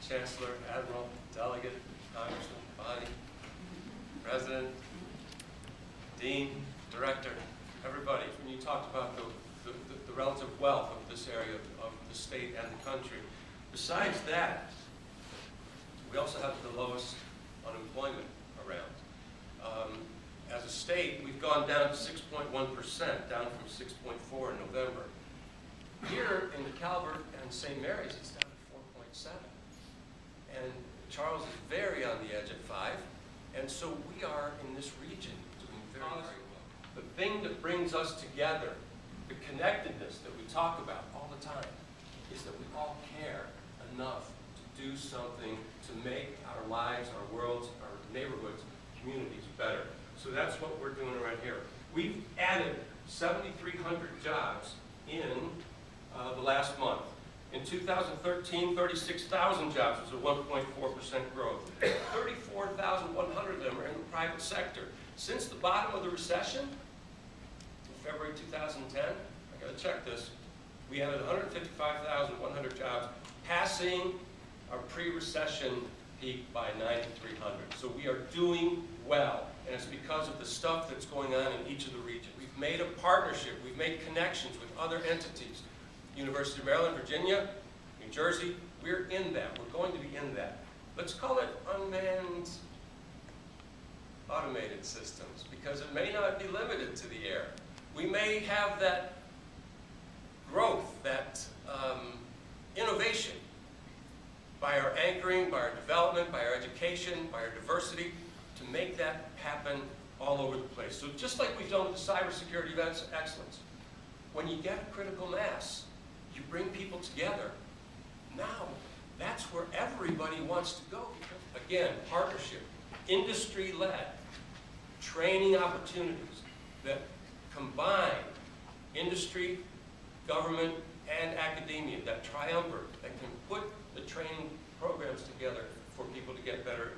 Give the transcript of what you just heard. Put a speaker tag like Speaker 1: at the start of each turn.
Speaker 1: Chancellor, Admiral, Delegate, Congressman, Bonnie, President, Dean, Director, everybody, when you talked about the relative wealth of this area of the state and the country. Besides that, we also have the lowest unemployment around. As a state, we've gone down to 6.1%, down from 6.4 in November. Here in the Calvert and St. Mary's, it's down to 4.7. And Charles is very on the edge at 5. And so we are in this region doing very, very well. The thing that brings us together, the connectedness that we talk about all the time, is that we all care enough to do something to make our lives, our worlds, our neighborhoods, communities better. So that's what we're doing right here. We've added 7,300 jobs in the last month. In 2013, 36,000 jobs was a 1.4% growth. 34,100 of them are in the private sector. Since the bottom of the recession, in February 2010, I gotta check this, we added 155,100 jobs, passing our pre-recession peak by 9,300. So we are doing well, and it's because of the stuff that's going on in each of the regions. We've made a partnership, we've made connections with other entities. University of Maryland, Virginia, New Jersey, we're in that. We're going to be in that. Let's call it unmanned automated systems, because it may not be limited to the air. We may have that growth, that innovation by our anchoring, by our development, by our education, by our diversity, to make that happen all over the place. So just like we've done with the cybersecurity events excellence, when you get critical mass, you bring people together. Now, that's where everybody wants to go. Because, again, partnership, industry-led, training opportunities that combine industry, government, and academia, that triumvirate that can put the training programs together for people to get better